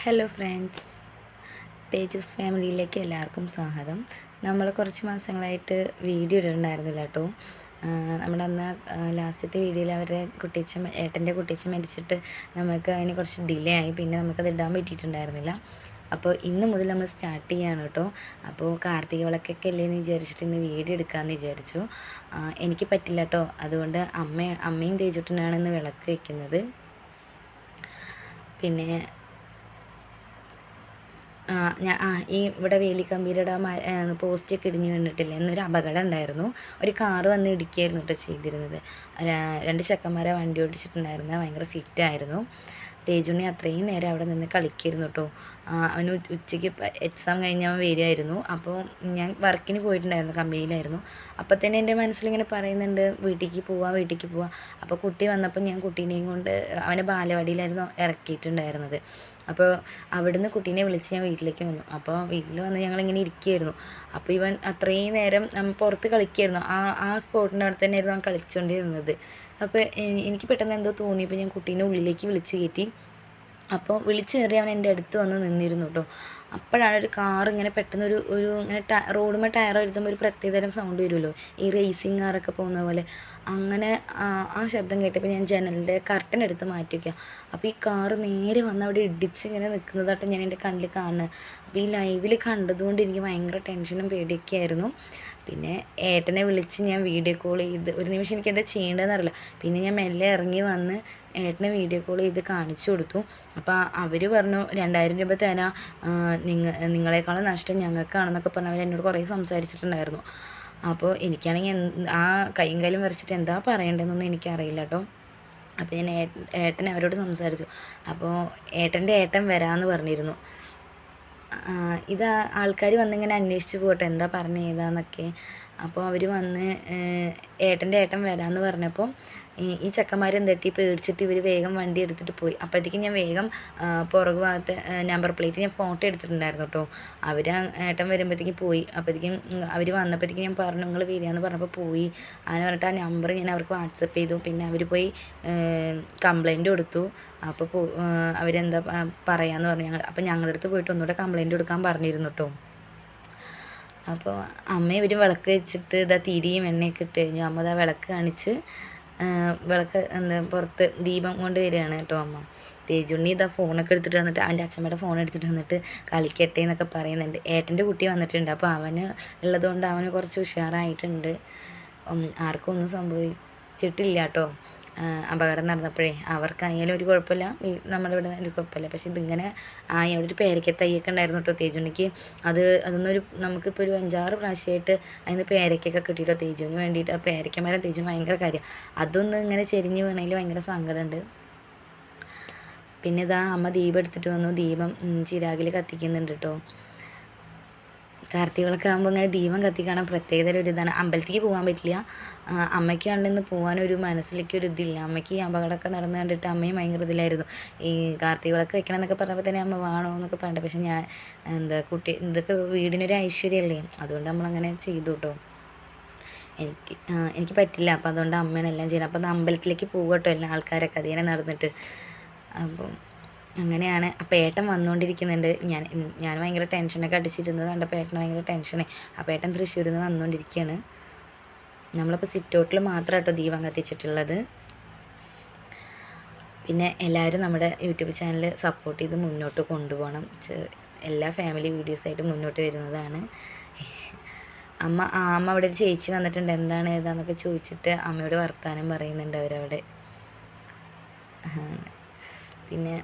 Hello friends, തേജസ് ഫാമിലിയിലേക്ക് എല്ലാവർക്കും സ്വാഗതം. നമ്മൾ കുറച്ച് മാസങ്ങളായിട്ട് വീഡിയോ ഇടുന്നുണ്ടായിരുന്നില്ല കേട്ടോ. നമ്മുടെ അന്ന് ലാസ്റ്റത്തെ വീഡിയോയിൽ അവരുടെ ഏട്ടൻ്റെ കുട്ടിച്ച മരിച്ചിട്ട് നമുക്ക് അതിന് കുറച്ച് ഡിലേ ആയി, പിന്നെ നമുക്കത് ഇടാൻ പറ്റിയിട്ടുണ്ടായിരുന്നില്ല. അപ്പോൾ ഇന്ന് മുതൽ നമ്മൾ സ്റ്റാർട്ട് ചെയ്യാണ് കേട്ടോ. അപ്പോൾ കാർത്തിക വിളക്കൊക്കെ അല്ലേന്ന് വിചാരിച്ചിട്ട് ഇന്ന് വീഡിയോ എടുക്കാമെന്ന് വിചാരിച്ചു. എനിക്ക് പറ്റില്ല കേട്ടോ, അതുകൊണ്ട് അമ്മയും തേജുട്ടനാണ് ഇന്ന് വിളക്ക് വയ്ക്കുന്നത്. പിന്നെ ഈ ഇവിടെ വേലിക്കമ്പീരുടെ പോസ്റ്റൊക്കെ ഇടിഞ്ഞ് വീണിട്ടില്ലേ, എന്നൊരു അപകടം ഉണ്ടായിരുന്നു. ഒരു കാറ് വന്ന് ഇടിക്കുകയായിരുന്നു കേട്ടോ ചെയ്തിരുന്നത്. 2 ചെക്കന്മാരെ വണ്ടി ഓടിച്ചിട്ടുണ്ടായിരുന്നത്, ഭയങ്കര ഫിറ്റായിരുന്നു. തേജുണ്ണി അത്രയും നേരം അവിടെ നിന്ന് കളിക്കായിരുന്നു കേട്ടോ. അവന് ഉച്ചയ്ക്ക് എക്സാം കഴിഞ്ഞ് അവൻ വരികയായിരുന്നു. അപ്പോൾ ഞാൻ വർക്കിന് പോയിട്ടുണ്ടായിരുന്നു, കമ്പനിയിലായിരുന്നു. അപ്പോൾ തന്നെ എൻ്റെ മനസ്സിലിങ്ങനെ പറയുന്നുണ്ട് വീട്ടിലേക്ക് പോവാം. അപ്പോൾ കുട്ടി വന്നപ്പോൾ ഞാൻ കുട്ടീനെയും കൊണ്ട് അവനെ ബാലവാടിയിലായിരുന്നു ഇറക്കിയിട്ടുണ്ടായിരുന്നത്. അപ്പോൾ അവിടുന്ന് കുട്ടീനെ വിളിച്ച് ഞാൻ വീട്ടിലേക്ക് വന്നു. അപ്പോൾ വീട്ടിൽ വന്ന് ഞങ്ങളിങ്ങനെ ഇരിക്കുകയായിരുന്നു. അപ്പോൾ ഇവൻ അത്രയും നേരം പുറത്ത് കളിക്കുകയായിരുന്നു. ആ സ്പോട്ടിൻ്റെ അടുത്ത് തന്നെയായിരുന്നു അവൻ കളിച്ചുകൊണ്ടിരുന്നത്. അപ്പോൾ എനിക്ക് പെട്ടെന്ന് എന്തോ തോന്നിയപ്പോൾ ഞാൻ കുട്ടീനെ ഉള്ളിലേക്ക് വിളിച്ച് കയറ്റി. അപ്പോൾ വിളിച്ച് കയറി അവൻ എൻ്റെ അടുത്ത് വന്ന് നിന്നിരുന്നു കേട്ടോ. അപ്പോഴാണ് ഒരു കാർ ഇങ്ങനെ പെട്ടെന്ന് ഒരു ഇങ്ങനെ റോഡുമ്പോൾ ടയർ വരുത്തുമ്പോൾ ഒരു പ്രത്യേകതരം സൗണ്ട് വരുമല്ലോ, ഈ റേസിങ് കാറൊക്കെ പോകുന്ന പോലെ. അങ്ങനെ ആ ശബ്ദം കേട്ടപ്പോൾ ഞാൻ ജനലിൻ്റെ കർട്ടൻ എടുത്ത് മാറ്റി വയ്ക്കുക. അപ്പോൾ ഈ കാറ് നേരെ വന്ന് അവിടെ ഇടിച്ച് ഇങ്ങനെ നിൽക്കുന്നതായിട്ട് ഞാൻ എൻ്റെ കണ്ണിൽ കാണുന്നത്. അപ്പോൾ ഈ ലൈവിൽ കണ്ടതുകൊണ്ട് എനിക്ക് ഭയങ്കര ടെൻഷനും പേടിയൊക്കെ ആയിരുന്നു. പിന്നെ ഏട്ടനെ വിളിച്ച് ഞാൻ വീഡിയോ കോൾ ചെയ്ത്, ഒരു നിമിഷം എനിക്ക് എന്താ ചെയ്യേണ്ടതെന്ന് അറിയില്ല. പിന്നെ ഞാൻ മെല്ലെ ഇറങ്ങി വന്ന് ഏട്ടനെ വീഡിയോ കോൾ ചെയ്ത് കാണിച്ചു കൊടുത്തു. അപ്പോൾ അവർ പറഞ്ഞു 2000 രൂപ തരാം, നിങ്ങളെക്കാളും നഷ്ടം ഞങ്ങൾക്കാണെന്നൊക്കെ പറഞ്ഞ് അവർ എന്നോട് കുറേ സംസാരിച്ചിട്ടുണ്ടായിരുന്നു. അപ്പോൾ എനിക്കാണെങ്കിൽ ആ കൈയും കാലും വരച്ചിട്ട് എന്താ പറയേണ്ടതെന്നൊന്നും എനിക്കറിയില്ല കേട്ടോ. അപ്പോൾ ഞാൻ ഏട്ടൻ അവരോട് സംസാരിച്ചു. അപ്പോൾ ഏട്ടൻ്റെ ഏട്ടൻ വരാമെന്ന് പറഞ്ഞിരുന്നു. ഇത് ആൾക്കാർ വന്നിങ്ങനെ അന്വേഷിച്ച് പോകട്ടെ എന്താ പറഞ്ഞ ഏതാന്നൊക്കെ. അപ്പോൾ അവർ വന്ന് ഏട്ടൻ്റെ ഏട്ടൻ വരാമെന്ന് പറഞ്ഞപ്പോൾ ഈ ചെക്കന്മാർ എന്തെട്ടി പേടിച്ചിട്ട് ഇവർ വേഗം വണ്ടി എടുത്തിട്ട് പോയി. അപ്പോഴത്തേക്കും ഞാൻ വേഗം പുറകു ഭാഗത്തെ നമ്പർ പ്ലേറ്റ് ഞാൻ ഫോട്ടോ എടുത്തിട്ടുണ്ടായിരുന്നു കേട്ടോ. അവർ ഏട്ടൻ വരുമ്പോഴത്തേക്കും പോയി. അപ്പോഴത്തേക്കും അവർ വന്നപ്പോഴത്തേക്കും ഞാൻ പറഞ്ഞു നിങ്ങൾ വരികയെന്ന് പറഞ്ഞപ്പോൾ പോയി. അങ്ങനെ പറഞ്ഞിട്ട് ആ നമ്പർ ഞാൻ അവർക്ക് വാട്സപ്പ് ചെയ്തു. പിന്നെ അവർ പോയി കംപ്ലൈൻറ്റ് കൊടുത്തു. അപ്പോൾ അവരെന്താ പറയാമെന്ന് പറഞ്ഞു. അപ്പോൾ ഞങ്ങളുടെ അടുത്ത് പോയിട്ട് ഒന്നുകൂടെ കംപ്ലൈൻറ്റ് കൊടുക്കാൻ പറഞ്ഞിരുന്നു കേട്ടോ. അപ്പോൾ അമ്മ ഇവർ വിളക്ക് വെച്ചിട്ട് തിരിയും എണ്ണയൊക്കെ ഇട്ട് കഴിഞ്ഞു. അമ്മ വിളക്ക് കാണിച്ച് വിളക്ക് പുറത്ത് ദീപം കൊണ്ട് വരികയാണ് കേട്ടോ അമ്മ. തേജുണ്ണി ഫോണൊക്കെ എടുത്തിട്ട് വന്നിട്ട് അവൻ്റെ അച്ഛമ്മയുടെ ഫോൺ എടുത്തിട്ട് വന്നിട്ട് കളിക്കട്ടെ എന്നൊക്കെ പറയുന്നുണ്ട്. ഏട്ടൻ്റെ കുട്ടി വന്നിട്ടുണ്ട്. അപ്പോൾ അവന് ഉള്ളതുകൊണ്ട് അവന് കുറച്ച് ഉഷാറായിട്ടുണ്ട്. ആർക്കും ഒന്നും സംഭവിച്ചിട്ടില്ല കേട്ടോ. അപകടം നടന്നപ്പോഴേ അവർക്കായാലും ഒരു കുഴപ്പമില്ല, നമ്മളിവിടെ ഒരു കുഴപ്പമില്ല. പക്ഷെ ഇതിങ്ങനെ അവിടെ ഒരു പേരയ്ക്ക തൈയൊക്കെ ഉണ്ടായിരുന്നു കേട്ടോ തേജുണ്ണിക്ക്. അതൊന്നൊരു നമുക്കിപ്പോൾ ഒരു 5-6 പ്രാവശ്യമായിട്ട് അതിന് പേരയ്ക്കൊക്കെ കിട്ടിയിട്ടോ തേജുവിന് വേണ്ടിയിട്ട്. ആ പേരയ്ക്കമരം തേജുവിന് ഭയങ്കര കാര്യം. അതൊന്ന് ഇങ്ങനെ ചെരിഞ്ഞ് വീണതിൽ ഭയങ്കര സങ്കടമുണ്ട്. പിന്നെ അമ്മ ദീപം എടുത്തിട്ട് വന്നു. ദീപം ചിരാകിൽ കത്തിക്കുന്നുണ്ട് കേട്ടോ. കാർത്തികളൊക്കെ ആകുമ്പോൾ ഇങ്ങനെ ദീപം കത്തിക്കാണാൻ പ്രത്യേകത ഒരു ഇതാണ്. അമ്പലത്തിലേക്ക് പോകാൻ പറ്റില്ല. അമ്മയ്ക്കാണെന്ന് പോകാനൊരു മനസ്സിലേക്ക് ഒരു ഇതില്ല. അമ്മയ്ക്ക് ഈ അപകടമൊക്കെ നടന്നു കണ്ടിട്ട് അമ്മയും ഭയങ്കര ഇതിലായിരുന്നു. ഈ കാർത്തികളൊക്കെ വെക്കണം എന്നൊക്കെ പറഞ്ഞപ്പോൾ തന്നെ അമ്മ വേണോ എന്നൊക്കെ പറഞ്ഞിട്ട്, പക്ഷെ ഞാൻ ഇതൊക്കെ വീടിനൊരു ഐശ്വര്യമല്ലേ, അതുകൊണ്ട് നമ്മളങ്ങനെ ചെയ്തു കേട്ടോ. എനിക്ക് പറ്റില്ല. അപ്പോൾ അതുകൊണ്ട് അമ്മയാണ് എല്ലാം ചെയ്യുന്നത്. അപ്പോൾ അത് അമ്പലത്തിലേക്ക് പോകട്ടോ എല്ലാ ആൾക്കാരൊക്കെ അതിനെ നടന്നിട്ട്. അപ്പം അങ്ങനെയാണ്. അപ്പോൾ ഏട്ടൻ വന്നുകൊണ്ടിരിക്കുന്നുണ്ട്. ഞാൻ ഭയങ്കര ടെൻഷനൊക്കെ അടിച്ചിരുന്നത് കണ്ടപ്പോൾ ഏട്ടന് ഭയങ്കര ടെൻഷനായി. അപ്പോൾ ഏട്ടൻ തൃശ്ശൂരിൽ നിന്ന് വന്നുകൊണ്ടിരിക്കുകയാണ്. നമ്മളിപ്പോൾ സിറ്റൗട്ടിൽ മാത്രം കേട്ടോ ദീപം കത്തിച്ചിട്ടുള്ളത്. പിന്നെ എല്ലാവരും നമ്മുടെ യൂട്യൂബ് ചാനൽ സപ്പോർട്ട് ചെയ്ത് മുന്നോട്ട് കൊണ്ടുപോകണം. എല്ലാ ഫാമിലി വീഡിയോസായിട്ട് മുന്നോട്ട് വരുന്നതാണ്. അമ്മ അവിടെ ഒരു ചേച്ചി വന്നിട്ടുണ്ട്, എന്താണ് ഏതാന്നൊക്കെ ചോദിച്ചിട്ട് അമ്മയോട് വർത്താനം പറയുന്നുണ്ട് അവരവിടെ. പിന്നെ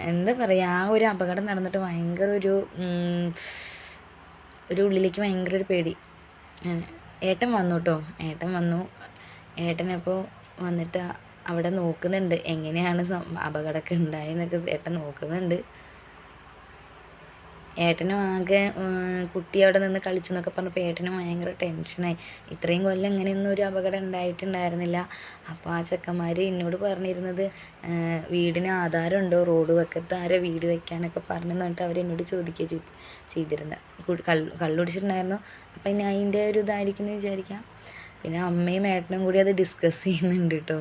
എന്താ പറയുക, ആ ഒരു അപകടം നടന്നിട്ട് ഭയങ്കര ഒരു ഉള്ളിലേക്ക് ഭയങ്കര ഒരു പേടി. ഏട്ടൻ വന്നു കേട്ടോ. ഏട്ടനപ്പോൾ വന്നിട്ട് അവിടെ നോക്കുന്നുണ്ട് എങ്ങനെയാണ് അപകടമൊക്കെ ഉണ്ടായെന്നൊക്കെ ഏട്ടൻ നോക്കുന്നുണ്ട്. ഏട്ടനും ആകെ കുട്ടി അവിടെ നിന്ന് കളിച്ചു എന്നൊക്കെ പറഞ്ഞപ്പോൾ ഏട്ടനും ഭയങ്കര ടെൻഷനായി. ഇത്രയും കൊല്ലം ഇങ്ങനെയൊന്നും ഒരു അപകടം ഉണ്ടായിട്ടുണ്ടായിരുന്നില്ല. അപ്പോൾ ആ ചെക്കന്മാർ എന്നോട് പറഞ്ഞിരുന്നത് വീടിന് ആധാരമുണ്ടോ, റോഡ് വക്കത്ത് ആരോ വീട് വെക്കാനൊക്കെ പറഞ്ഞെന്ന് പറഞ്ഞിട്ട് അവരെന്നോട് ചോദിക്കുക ചെയ്തിരുന്നത്. കള്ളുടിച്ചിട്ടുണ്ടായിരുന്നു. അപ്പം ഇനി അതിൻ്റെ ഒരു ഇതായിരിക്കും എന്ന് വിചാരിക്കാം. പിന്നെ അമ്മയും ഏട്ടനും കൂടി അത് ഡിസ്കസ് ചെയ്യുന്നുണ്ട് കേട്ടോ,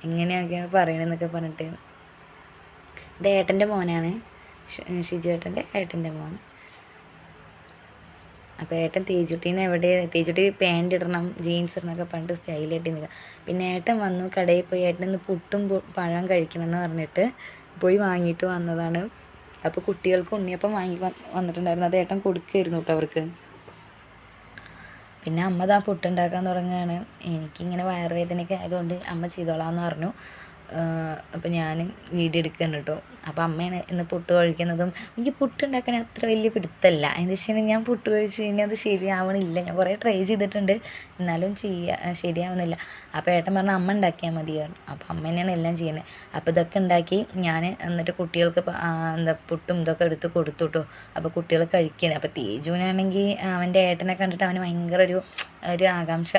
എങ്ങനെയൊക്കെയാണ് പറയണമെന്നൊക്കെ പറഞ്ഞിട്ട്. ഇത് ഏട്ടൻ്റെ മോനാണ്. ഷിജുവേട്ടൻ്റെ ഏട്ടൻ്റെ മോൻ. അപ്പോൾ ഏട്ടൻ തേജുട്ടീനെ തേജുട്ടി പാൻറ് ഇടണം ജീൻസ് ഇടണമൊക്കെ പറഞ്ഞിട്ട് സ്റ്റൈലായിട്ട് നിൽക്കുക. പിന്നെ ഏട്ടൻ വന്നു കടയിൽ പോയി ഏട്ടൻ പുട്ടും പഴം കഴിക്കണമെന്ന് പറഞ്ഞിട്ട് പോയി വാങ്ങിയിട്ട് വന്നതാണ്. അപ്പോൾ കുട്ടികൾക്ക് ഉണ്ണിയപ്പം വന്നിട്ടുണ്ടായിരുന്നു, അത് ഏട്ടൻ കൊടുക്കുമായിരുന്നു കേട്ടോ അവർക്ക്. പിന്നെ അമ്മ ദാ പുട്ടുണ്ടാക്കാൻ തുടങ്ങുകയാണ്. എനിക്കിങ്ങനെ വയറുവേദനയൊക്കെ ആയതുകൊണ്ട് അമ്മ ചെയ്തോളാമെന്ന് പറഞ്ഞു. അപ്പോൾ ഞാൻ വീഡിയോ എടുക്കുകയാണ് കേട്ടോ. അപ്പോൾ അമ്മയാണ് ഇന്ന് പുട്ട് കഴിക്കുന്നതും. എനിക്ക് പുട്ടുണ്ടാക്കാൻ അത്ര വലിയ പിടുത്തമല്ല. എന്താ വെച്ചിട്ടുണ്ടെങ്കിൽ ഞാൻ പുട്ട് കഴിച്ച് കഴിഞ്ഞാൽ അത് ശരിയാവണില്ല. ഞാൻ കുറേ ട്രൈ ചെയ്തിട്ടുണ്ട്, എന്നാലും ശരിയാവുന്നില്ല. അപ്പോൾ ഏട്ടൻ പറഞ്ഞു അമ്മ ഉണ്ടാക്കിയാൽ മതി പറഞ്ഞു. അപ്പോൾ അമ്മ തന്നെയാണ് എല്ലാം ചെയ്യുന്നത്. അപ്പോൾ ഇതൊക്കെ ഉണ്ടാക്കി ഞാൻ എന്നിട്ട് കുട്ടികൾക്ക് പുട്ടും ഇതൊക്കെ എടുത്ത് കൊടുത്തു കേട്ടോ. അപ്പോൾ കുട്ടികൾ കഴിക്കുകയാണ്. അപ്പോൾ തേജുവിനാണെങ്കിൽ അവൻ്റെ ഏട്ടനെ കണ്ടിട്ട് അവന് ഭയങ്കര ഒരു ആകാംക്ഷ.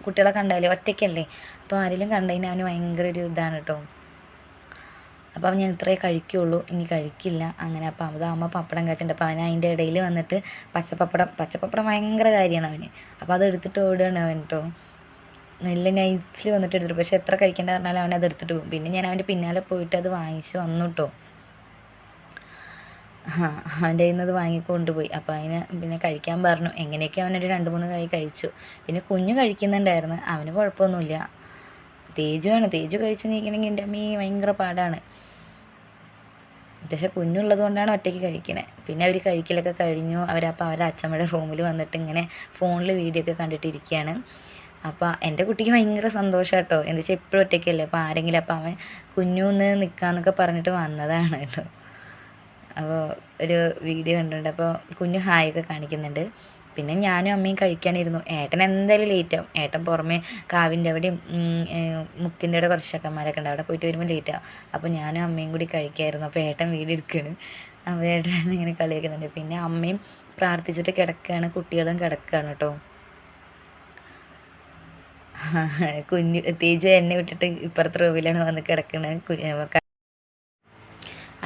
കുട്ടികളെ കണ്ടാലേ ഒറ്റയ്ക്കല്ലേ, അപ്പോൾ ആരെങ്കിലും കണ്ടു കഴിഞ്ഞാൽ അവന് ഭയങ്കര ഒരു ഇതാണ് കേട്ടോ. അപ്പോൾ ഞാൻ ഇത്രയേ കഴിക്കുകയുള്ളൂ, ഇനി കഴിക്കില്ല അങ്ങനെ. അപ്പോൾ അമ്മ പപ്പടം കാച്ചിട്ടുണ്ട്. അപ്പോൾ അവൻ അതിൻ്റെ ഇടയിൽ വന്നിട്ട് പച്ചപ്പപ്പടം ഭയങ്കര കാര്യമാണ് അവന്. അപ്പോൾ അത് എടുത്തിട്ട് ഓടുകയാണ് അവൻ കേട്ടോ. നല്ല നൈസിൽ വന്നിട്ട് എടുത്തിട്ട്, പക്ഷേ എത്ര കഴിക്കേണ്ട പറഞ്ഞാലും അവൻ അത് എടുത്തിട്ട് പോകും. പിന്നെ ഞാൻ അവൻ്റെ പിന്നാലെ പോയിട്ട് അത് വാങ്ങിച്ച് വന്നു കേട്ടോ. അവൻ്റെ കയ്യിൽ നിന്ന് അത് വാങ്ങിക്കൊണ്ടുപോയി. അപ്പോൾ അതിന് പിന്നെ കഴിക്കാൻ പറഞ്ഞു. എങ്ങനെയൊക്കെ അവനൊരു 2-3 കൈ കഴിച്ചു. പിന്നെ കുഞ്ഞ് കഴിക്കുന്നുണ്ടായിരുന്നു, അവന് കുഴപ്പമൊന്നുമില്ല. തേജു കഴിച്ച് നീക്കണമെങ്കിൽ എൻ്റെ അമ്മീ ഭയങ്കര പാടാണ്. പക്ഷെ കുഞ്ഞുള്ളത് കൊണ്ടാണ് ഒറ്റയ്ക്ക് കഴിക്കണേ. പിന്നെ അവർ കഴിക്കലൊക്കെ കഴിഞ്ഞു. അപ്പോൾ അവരുടെ അച്ഛമ്മയുടെ റൂമിൽ വന്നിട്ട് ഇങ്ങനെ ഫോണിൽ വീഡിയോ ഒക്കെ കണ്ടിട്ടിരിക്കുകയാണ്. അപ്പോൾ എൻ്റെ കുട്ടിക്ക് ഭയങ്കര സന്തോഷം കേട്ടോ. എന്താ വെച്ചാൽ എപ്പോഴും ഒറ്റയ്ക്കല്ലേ, അപ്പോൾ ആരെങ്കിലും അപ്പോൾ അവൻ കുഞ്ഞുന്ന് നിൽക്കാമെന്നൊക്കെ പറഞ്ഞിട്ട് വന്നതാണ് കേട്ടോ. അപ്പോൾ ഒരു വീഡിയോ കണ്ടിട്ടുണ്ട്. അപ്പോൾ കുഞ്ഞു ഹായൊക്കെ കാണിക്കുന്നുണ്ട്. പിന്നെ ഞാനും അമ്മയും കഴിക്കാനിരുന്നു. ഏട്ടൻ എന്തായാലും ലേറ്റാവും. ഏട്ടൻ പുറമെ കാവിൻ്റെ അവിടെയും മുക്കിൻ്റെ അവിടെ കുറച്ച് ചക്കന്മാരൊക്കെ ഉണ്ട്, അവിടെ പോയിട്ട് വരുമ്പോൾ ലേറ്റാവും. അപ്പോൾ ഞാനും അമ്മയും കൂടി കഴിക്കായിരുന്നു. അപ്പോൾ ഏട്ടൻ വീഡിയോ എടുക്കുകയാണ്. അപ്പോൾ ഏട്ടൻ ഇങ്ങനെ കളിയാക്കുന്നുണ്ട്. പിന്നെ അമ്മയും പ്രാർത്ഥിച്ചിട്ട് കിടക്കുകയാണ്, കുട്ടികളും കിടക്കുകയാണ് കേട്ടോ. തേജ് എന്നെ വിട്ടിട്ട് ഇപ്പുറത്തെ റൂമിലാണ് വന്ന് കിടക്കുന്നത്.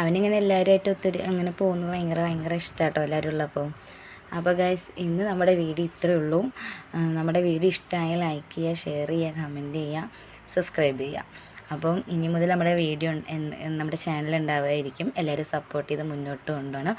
അവനിങ്ങനെ എല്ലാവരുമായിട്ട് ഒത്തിരി അങ്ങനെ പോകുന്നത് ഭയങ്കര ഇഷ്ടമാട്ടോ എല്ലാവരും ഉള്ളപ്പോൾ. അപ്പോൾ ഗൈസ്, ഇന്ന് നമ്മുടെ വീഡിയോ ഇത്രയേ ഉള്ളൂ. നമ്മുടെ വീഡിയോ ഇഷ്ടമായാൽ ലൈക്ക് ചെയ്യുക, ഷെയർ ചെയ്യുക, കമൻറ്റ് ചെയ്യുക, സബ്സ്ക്രൈബ് ചെയ്യുക. അപ്പം ഇനി മുതൽ നമ്മുടെ വീഡിയോ നമ്മുടെ ചാനൽ ഉണ്ടാവുമായിരിക്കും. എല്ലാവരും സപ്പോർട്ട് ചെയ്ത് മുന്നോട്ട് കൊണ്ടുപോകണം.